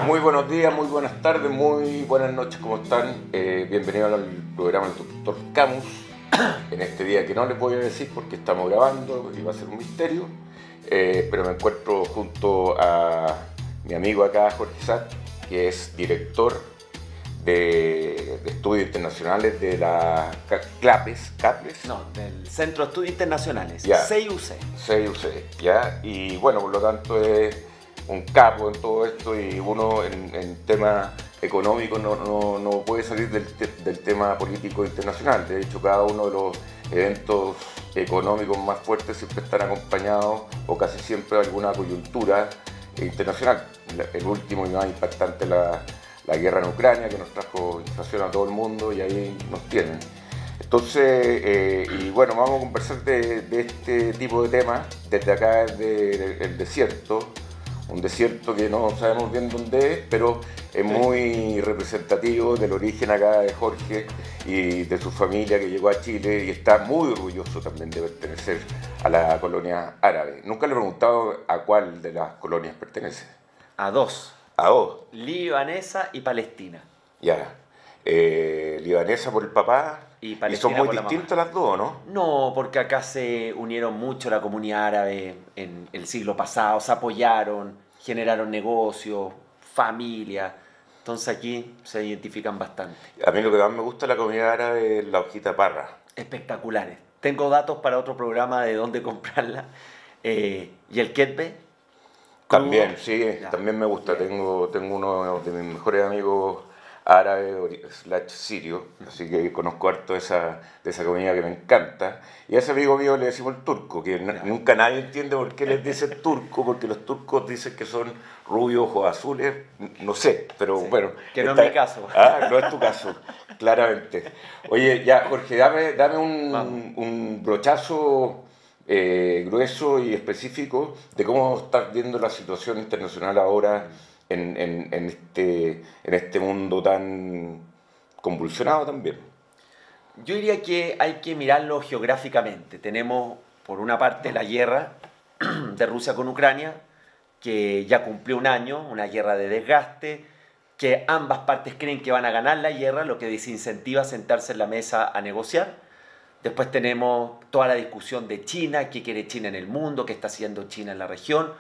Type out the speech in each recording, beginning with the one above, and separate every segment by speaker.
Speaker 1: Muy buenos días, muy buenas tardes, muy buenas noches, ¿cómo están? Bienvenidos al programa del Doctor Camus. En este día que no les voy a decir porque estamos grabando y va a ser un misterio, pero me encuentro junto a mi amigo acá, Jorge Satt, que es director de estudios internacionales de la CAPES,
Speaker 2: No, del Centro de Estudios Internacionales,
Speaker 1: ya,
Speaker 2: CIUC.
Speaker 1: CIUC, ya, y bueno, por lo tanto es un capo en todo esto y uno en temas económicos no puede salir del tema político internacional. De hecho, cada uno de los eventos económicos más fuertes siempre están acompañados o casi siempre de alguna coyuntura internacional. El último y más impactante, la guerra en Ucrania, que nos trajo inflación a todo el mundo y ahí nos tienen. Entonces, y bueno, vamos a conversar de este tipo de temas desde acá, desde el desierto, un desierto que no sabemos bien dónde es, pero es muy representativo del origen acá de Jorge y de su familia que llegó a Chile y está muy orgulloso también de pertenecer a la colonia árabe. Nunca le he preguntado a cuál de las colonias pertenece.
Speaker 2: A dos,
Speaker 1: A dos,
Speaker 2: libanesa y palestina.
Speaker 1: ya. Libanesa por el papá
Speaker 2: Y
Speaker 1: y son
Speaker 2: Palestina
Speaker 1: muy
Speaker 2: por la mamá.
Speaker 1: distintas las dos, ¿no?
Speaker 2: No, porque acá se unieron mucho la comunidad árabe en el siglo pasado, se apoyaron, generaron negocios, familia. Entonces aquí se identifican bastante.
Speaker 1: A mí lo que más me gusta de la comida árabe es la hojita parra.
Speaker 2: Espectaculares. Tengo datos para otro programa de dónde comprarla. Y el ketbe, crudo.
Speaker 1: También, sí,
Speaker 2: Ya,
Speaker 1: también me gusta.
Speaker 2: bien.
Speaker 1: Tengo uno de mis mejores amigos árabes slash sirio, así que conozco harto de esa comida que me encanta. Y a ese amigo mío le decimos el turco, que
Speaker 2: Ya.
Speaker 1: nunca nadie entiende por qué les dicen turco, porque los turcos dicen que son rubios, ojos azules, no sé, pero
Speaker 2: Sí,
Speaker 1: bueno.
Speaker 2: que no es mi caso.
Speaker 1: Ah, no es tu caso, claramente. Oye, ya, Jorge, dame
Speaker 2: Vamos.
Speaker 1: un brochazo grueso y específico de cómo estás viendo la situación internacional ahora en este mundo tan convulsionado también.
Speaker 2: Yo diría que hay que mirarlo geográficamente. Tenemos, por una parte, la guerra de Rusia con Ucrania, que ya cumplió un año, una guerra de desgaste, que ambas partes creen que van a ganar la guerra, lo que desincentiva sentarse en la mesa a negociar. Después tenemos toda la discusión de China, qué quiere China en el mundo, qué está haciendo China en la región.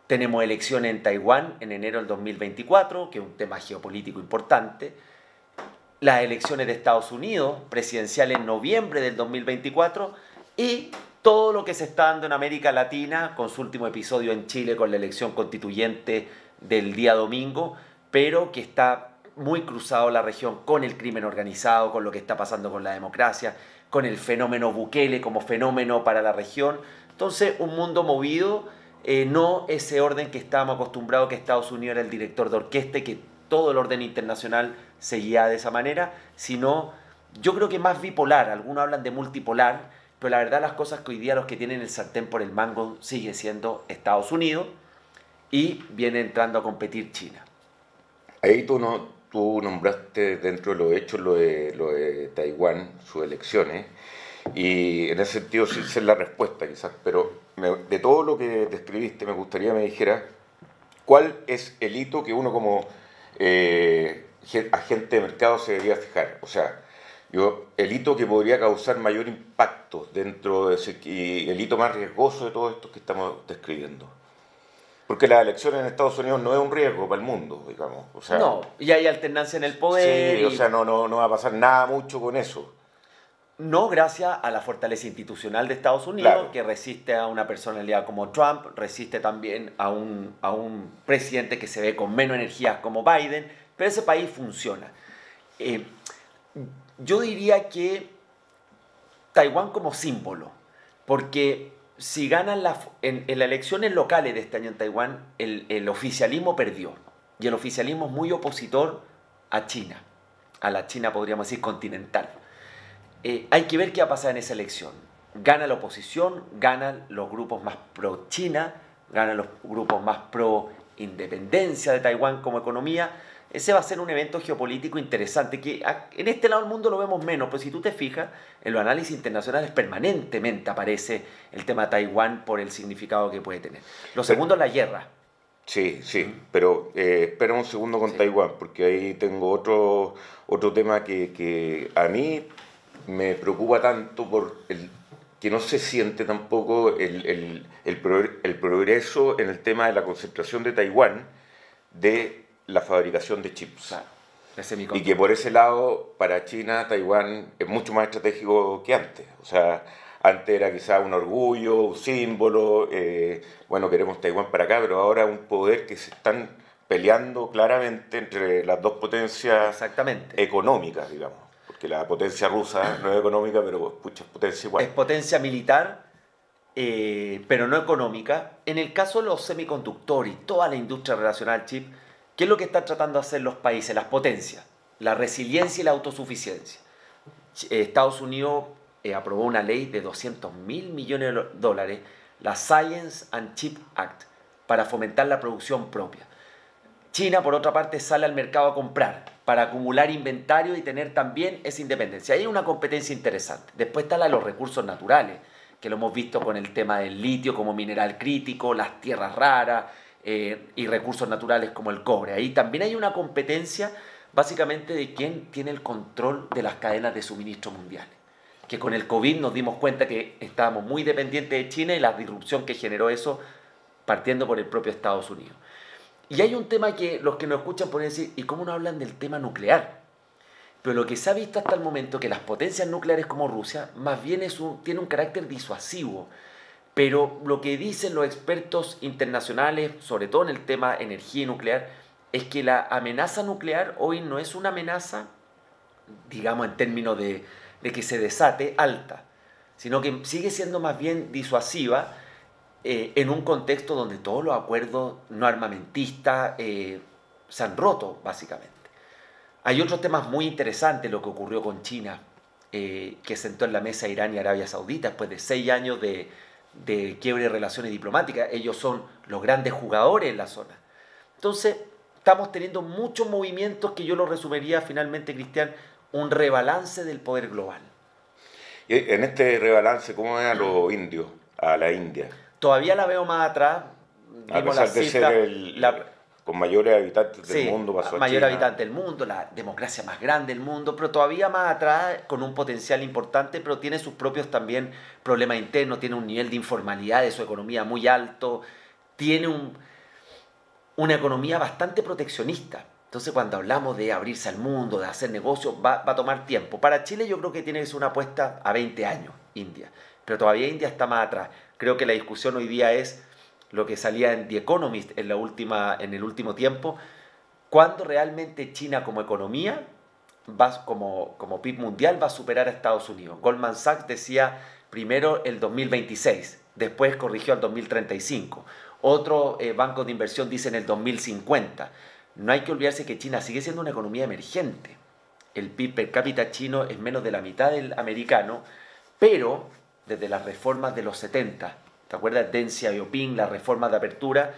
Speaker 2: Tenemos elecciones en Taiwán en enero del 2024, que es un tema geopolítico importante. Las elecciones de Estados Unidos, presidenciales en noviembre del 2024, y todo lo que se está dando en América Latina, con su último episodio en Chile con la elección constituyente del día domingo, pero que está muy cruzado la región con el crimen organizado, con lo que está pasando con la democracia, con el fenómeno Bukele como fenómeno para la región. Entonces, un mundo movido, no ese orden que estábamos acostumbrados, que Estados Unidos era el director de orquesta y que todo el orden internacional seguía de esa manera, sino yo creo que más bipolar. Algunos hablan de multipolar, pero la verdad las cosas que hoy día los que tienen el sartén por el mango sigue siendo Estados Unidos y viene entrando a competir China.
Speaker 1: Ahí tú nombraste dentro de los hechos lo de Taiwán, sus elecciones, y en ese sentido sí sé la respuesta quizás, pero de todo lo que describiste me gustaría que me dijera cuál es el hito que uno como agente de mercado se debería fijar. O sea, el hito que podría causar mayor impacto dentro de ese, y el hito más riesgoso de todo esto que estamos describiendo. Porque las elecciones en Estados Unidos no es un riesgo para el mundo, digamos. O sea,
Speaker 2: No, y hay alternancia en el poder
Speaker 1: sí, o sea,
Speaker 2: y
Speaker 1: no va a pasar nada mucho con eso.
Speaker 2: no gracias a la fortaleza institucional de Estados Unidos,
Speaker 1: Claro.
Speaker 2: que resiste a una personalidad como Trump, resiste también a un presidente que se ve con menos energías como Biden, pero ese país funciona. Eh, yo diría que Taiwán como símbolo, porque si ganan en las elecciones locales de este año en Taiwán, el oficialismo perdió, y el oficialismo es muy opositor a China, a la China podríamos decir continental. Hay que ver qué va a pasar en esa elección. Gana la oposición, ganan los grupos más pro-China, ganan los grupos más pro-independencia de Taiwán como economía. Ese va a ser un evento geopolítico interesante que en este lado del mundo lo vemos menos, pero si tú te fijas, en los análisis internacionales permanentemente aparece el tema de Taiwán por el significado que puede tener. Lo segundo es la guerra.
Speaker 1: Sí, sí, pero espera un segundo con
Speaker 2: Sí,
Speaker 1: Taiwán, porque ahí tengo otro tema que a mí me preocupa tanto por el que no se siente tampoco el progreso en el tema de la concentración de Taiwán de la fabricación de chips.
Speaker 2: claro, de
Speaker 1: Y que por
Speaker 2: semiconductores.
Speaker 1: ese lado, para China, Taiwán es mucho más estratégico que antes. O sea, antes era quizá un orgullo, un símbolo, bueno, queremos Taiwán para acá, pero ahora un poder que se están peleando claramente entre las dos potencias
Speaker 2: Exactamente.
Speaker 1: económicas, digamos. Porque la potencia rusa no es económica, pero pucha, es potencia igual.
Speaker 2: Es potencia militar, pero no económica. En el caso de los semiconductores y toda la industria relacionada al chip, ¿qué es lo que están tratando de hacer los países, las potencias? La resiliencia y la autosuficiencia. Estados Unidos aprobó una ley de 200.000 millones de dólares, la Science and Chip Act, para fomentar la producción propia. China, por otra parte, sale al mercado a comprar para acumular inventario y tener también esa independencia. Ahí hay una competencia interesante. Después está la de los recursos naturales, que lo hemos visto con el tema del litio como mineral crítico, las tierras raras y recursos naturales como el cobre. Ahí también hay una competencia básicamente de quién tiene el control de las cadenas de suministro mundiales. Que con el COVID nos dimos cuenta que estábamos muy dependientes de China y la disrupción que generó eso partiendo por el propio Estados Unidos. Y hay un tema que los que nos escuchan pueden decir, ¿y cómo no hablan del tema nuclear? Pero lo que se ha visto hasta el momento que las potencias nucleares como Rusia más bien tiene un carácter disuasivo. Pero lo que dicen los expertos internacionales, sobre todo en el tema energía y nuclear, es que la amenaza nuclear hoy no es una amenaza, digamos en términos de que se desate, alta, sino que sigue siendo más bien disuasiva en un contexto donde todos los acuerdos no armamentistas se han roto, básicamente. Hay otros temas muy interesantes, lo que ocurrió con China, que sentó en la mesa Irán y Arabia Saudita después de 6 años de quiebre de relaciones diplomáticas. Ellos son los grandes jugadores en la zona. Entonces, estamos teniendo muchos movimientos que yo lo resumiría finalmente, Cristian, un rebalance del poder global.
Speaker 1: Y en este rebalance, ¿cómo ven a los indios, a la India?
Speaker 2: Todavía la veo más atrás,
Speaker 1: A
Speaker 2: vimos
Speaker 1: pesar
Speaker 2: las
Speaker 1: de ser
Speaker 2: cifras,
Speaker 1: con mayores habitantes del
Speaker 2: sí,
Speaker 1: mundo, pasó a
Speaker 2: mayor
Speaker 1: China.
Speaker 2: habitante del mundo, la democracia más grande del mundo, pero todavía más atrás, con un potencial importante, pero tiene sus propios también problemas internos, tiene un nivel de informalidad de su economía muy alto, tiene una economía bastante proteccionista. Entonces, cuando hablamos de abrirse al mundo, de hacer negocios, va a tomar tiempo. Para Chile yo creo que tiene que ser una apuesta a 20 años, India. Pero todavía India está más atrás. Creo que la discusión hoy día es lo que salía en The Economist en el último tiempo, cuándo realmente China como economía, como PIB mundial, va a superar a Estados Unidos. Goldman Sachs decía primero el 2026, después corrigió al 2035. Otros bancos de inversión dicen el 2050. No hay que olvidarse que China sigue siendo una economía emergente. El PIB per cápita chino es menos de la mitad del americano, pero desde las reformas de los 70, ¿te acuerdas? Deng Xiaoping, las reformas de apertura,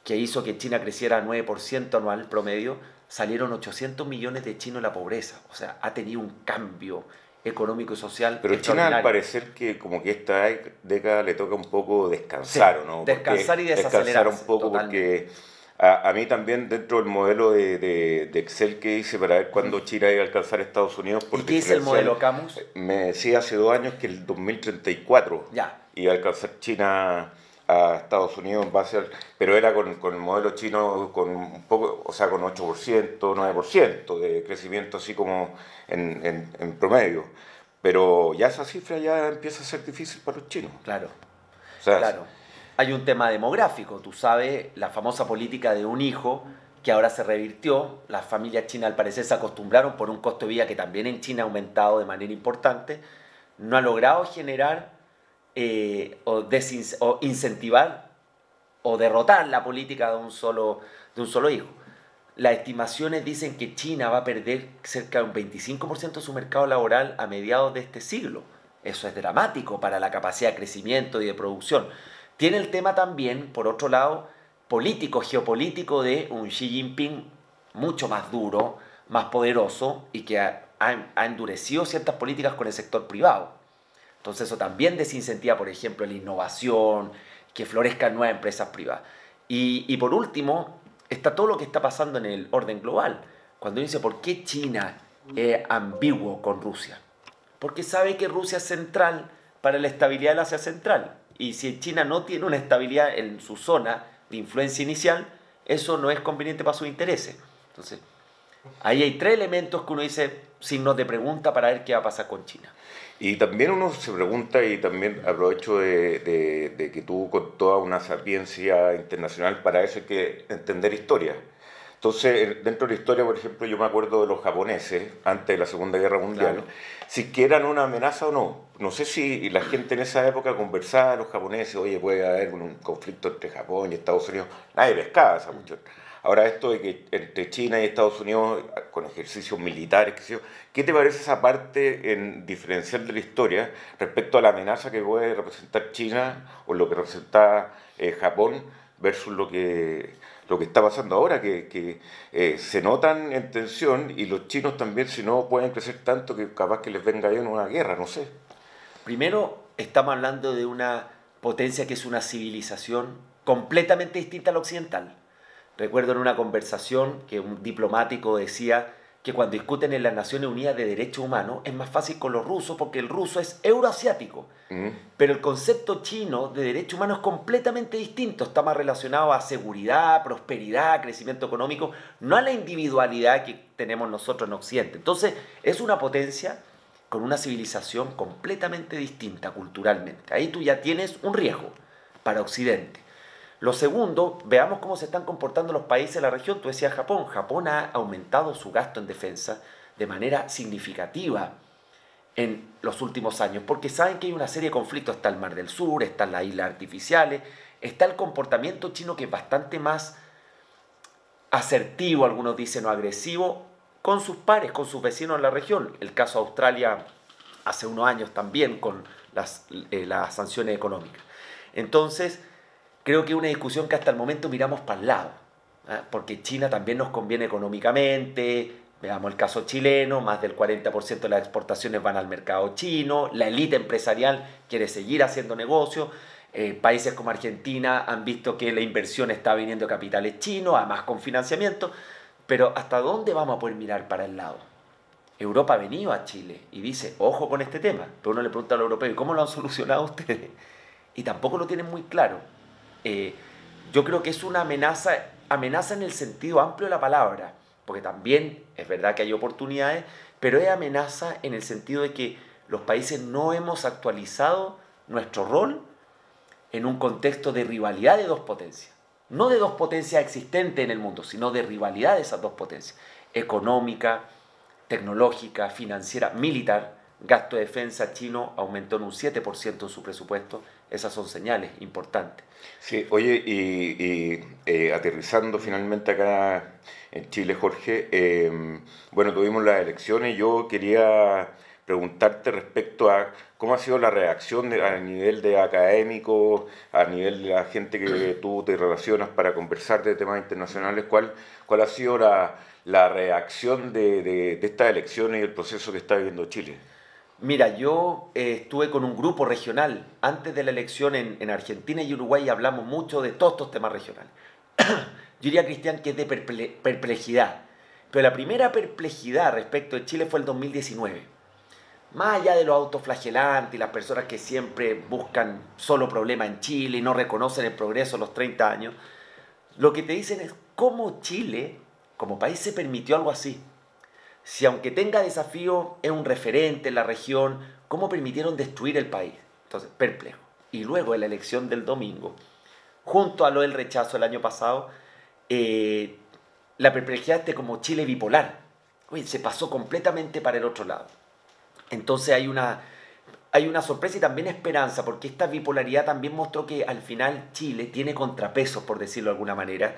Speaker 2: que hizo que China creciera a 9% anual promedio, salieron 800 millones de chinos en la pobreza. O sea, ha tenido un cambio económico y social
Speaker 1: Pero China al
Speaker 2: extraordinario.
Speaker 1: parecer que como que esta década le toca un poco
Speaker 2: Sí,
Speaker 1: descansar, ¿o no?
Speaker 2: descansar y
Speaker 1: Descansar un
Speaker 2: desacelerarse,
Speaker 1: poco
Speaker 2: totalmente.
Speaker 1: porque a mí también dentro del modelo de Excel que hice para ver cuándo China iba a alcanzar a Estados Unidos
Speaker 2: ¿Y
Speaker 1: por
Speaker 2: qué es el
Speaker 1: diferencial,
Speaker 2: modelo Camus?
Speaker 1: me decía hace 2 años que el 2034
Speaker 2: Ya,
Speaker 1: iba a alcanzar China a Estados Unidos en base al, pero era con el modelo chino con un poco, o sea, con 8%, 9% de crecimiento así como en promedio. Pero ya esa cifra ya empieza a ser difícil para los chinos.
Speaker 2: claro.
Speaker 1: O sea,
Speaker 2: Claro, hay un tema demográfico, tú sabes, la famosa política de un hijo que ahora se revirtió, las familias chinas al parecer se acostumbraron por un costo de vida que también en China ha aumentado de manera importante, no ha logrado generar o incentivar o derrotar la política de un solo hijo. Las estimaciones dicen que China va a perder cerca de un 25% de su mercado laboral a mediados de este siglo. Eso es dramático para la capacidad de crecimiento y de producción. Tiene el tema también, por otro lado, político, geopolítico de un Xi Jinping mucho más duro, más poderoso y que ha endurecido ciertas políticas con el sector privado. Entonces eso también desincentiva, por ejemplo, la innovación, que florezcan nuevas empresas privadas. Y por último, está todo lo que está pasando en el orden global. Cuando uno dice, ¿por qué China es ambiguo con Rusia? Porque sabe que Rusia es central para la estabilidad del Asia Central. Y si China no tiene una estabilidad en su zona de influencia inicial, eso no es conveniente para sus intereses. Entonces, ahí hay tres elementos que uno dice, signos de pregunta para ver qué va a pasar con China.
Speaker 1: Y también uno se pregunta, y también aprovecho de que tú con toda una sapiencia internacional, para eso hay que entender historia. Entonces, dentro de la historia, por ejemplo, yo me acuerdo de los japoneses, antes de la Segunda Guerra Mundial,
Speaker 2: Claro.
Speaker 1: si que eran una amenaza o no. No sé si la gente en esa época conversaba, los japoneses, oye, puede haber un conflicto entre Japón y Estados Unidos. Nadie pescaba esa cuestión. Ahora esto de que entre China y Estados Unidos, con ejercicios militares, qué sé yo, ¿qué te parece esa parte en diferencial de la historia respecto a la amenaza que puede representar China o lo que representa Japón versus lo que está pasando ahora, que se notan en tensión y los chinos también, si no, pueden crecer tanto que capaz que les venga bien una guerra, no sé.
Speaker 2: Primero, estamos hablando de una potencia que es una civilización completamente distinta a la occidental. Recuerdo en una conversación que un diplomático decía que cuando discuten en las Naciones Unidas de Derechos Humanos es más fácil con los rusos porque el ruso es euroasiático.
Speaker 1: Mm.
Speaker 2: Pero el concepto chino de derechos humanos es completamente distinto. Está más relacionado a seguridad, prosperidad, crecimiento económico, no a la individualidad que tenemos nosotros en Occidente. Entonces, es una potencia con una civilización completamente distinta culturalmente. Ahí tú ya tienes un riesgo para Occidente. Lo segundo, veamos cómo se están comportando los países de la región. Tú decías Japón. Japón ha aumentado su gasto en defensa de manera significativa en los últimos años, porque saben que hay una serie de conflictos. Está el Mar del Sur, están las islas artificiales, está el comportamiento chino que es bastante más asertivo, algunos dicen, o agresivo, con sus pares, con sus vecinos en la región. El caso de Australia hace unos años también con las sanciones económicas. Entonces, creo que es una discusión que hasta el momento miramos para el lado, ¿eh? Porque China también nos conviene económicamente. Veamos el caso chileno, más del 40% de las exportaciones van al mercado chino, la élite empresarial quiere seguir haciendo negocio, países como Argentina han visto que la inversión está viniendo de capitales chinos, además con financiamiento, pero ¿hasta dónde vamos a poder mirar para el lado? Europa ha venido a Chile y dice, ojo con este tema, pero uno le pregunta a los europeos, ¿cómo lo han solucionado ustedes? Y tampoco lo tienen muy claro. Yo creo que es una amenaza en el sentido amplio de la palabra, porque también es verdad que hay oportunidades, pero es amenaza en el sentido de que los países no hemos actualizado nuestro rol en un contexto de rivalidad de dos potencias. No de dos potencias existentes en el mundo, sino de rivalidad de esas dos potencias. Económica, tecnológica, financiera, militar. Gasto de defensa chino aumentó en un 7% en su presupuesto. Esas son señales importantes.
Speaker 1: Sí, oye, aterrizando finalmente acá en Chile, Jorge, bueno, tuvimos las elecciones y yo quería preguntarte respecto a cómo ha sido la reacción a nivel de académicos, a nivel de la gente que tú te relacionas para conversar de temas internacionales, cuál ha sido la reacción de estas elecciones y el proceso que está viviendo Chile.
Speaker 2: Mira, yo estuve con un grupo regional antes de la elección en Argentina y Uruguay y hablamos mucho de todos estos temas regionales. Yo diría, Cristian, que es de perplejidad. Pero la primera perplejidad respecto de Chile fue el 2019. Más allá de los autoflagelantes y las personas que siempre buscan solo problemas en Chile y no reconocen el progreso de los 30 años, lo que te dicen es cómo Chile, como país, se permitió algo así. Si aunque tenga desafío es un referente en la región, ¿cómo permitieron destruir el país? Entonces, perplejo. Y luego en la elección del domingo, junto a lo del rechazo el año pasado, la perplejidad de como Chile bipolar. Oye, se pasó completamente para el otro lado. Entonces hay una sorpresa y también esperanza, porque esta bipolaridad también mostró que al final Chile tiene contrapesos, por decirlo de alguna manera.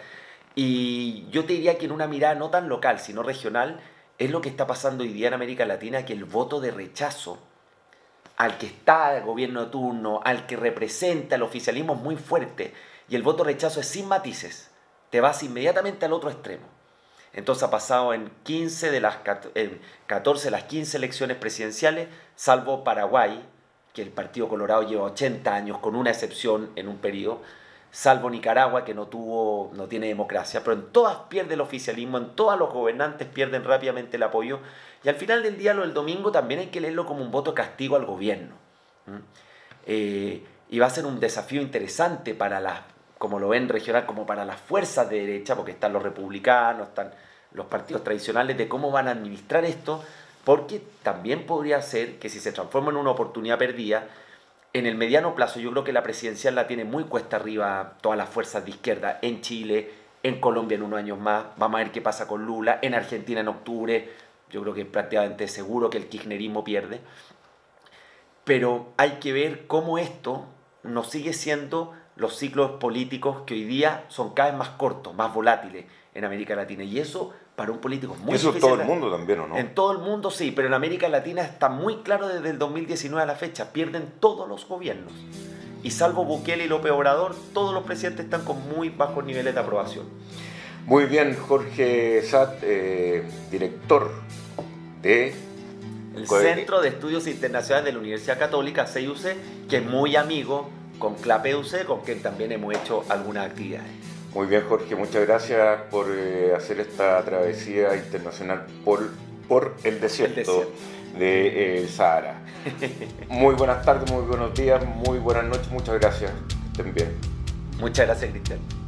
Speaker 2: Y yo te diría que en una mirada no tan local, sino regional, es lo que está pasando hoy día en América Latina, que el voto de rechazo al que está el gobierno de turno, al que representa el oficialismo es muy fuerte, y el voto de rechazo es sin matices, te vas inmediatamente al otro extremo. Entonces ha pasado en 14 de las 15 elecciones presidenciales, salvo Paraguay, que el Partido Colorado lleva 80 años, con una excepción en un periodo, salvo Nicaragua, que no tiene democracia, pero en todas pierde el oficialismo, en todas los gobernantes pierden rápidamente el apoyo, y al final del día lo del domingo también hay que leerlo como un voto de castigo al gobierno. Y va a ser un desafío interesante para como lo ven regional, como para las fuerzas de derecha, porque están los republicanos, están los partidos tradicionales, de cómo van a administrar esto, porque también podría ser que si se transforma en una oportunidad perdida, en el mediano plazo yo creo que la presidencial la tiene muy cuesta arriba todas las fuerzas de izquierda en Chile, en Colombia en unos años más, vamos a ver qué pasa con Lula, en Argentina en octubre, yo creo que es prácticamente seguro que el kirchnerismo pierde, pero hay que ver cómo esto nos sigue siendo los ciclos políticos que hoy día son cada vez más cortos, más volátiles en América Latina, y eso para un político es muy difícil.
Speaker 1: Eso en todo el mundo también, ¿o no?
Speaker 2: En todo el mundo sí, pero en América Latina está muy claro desde el 2019 a la fecha, pierden todos los gobiernos. Y salvo Bukele y López Obrador, todos los presidentes están con muy bajos niveles de aprobación.
Speaker 1: Muy bien, Jorge Satt, director de...
Speaker 2: El Centro de Estudios Internacionales de la Universidad Católica, CIUC, que es muy amigo con CLAPEUC, con quien también hemos hecho algunas actividades.
Speaker 1: Muy bien, Jorge, muchas gracias por hacer esta travesía internacional por el desierto del Sahara. Muy buenas tardes, muy buenos días, muy buenas noches, muchas gracias. Que estén bien.
Speaker 2: Muchas gracias, Cristian.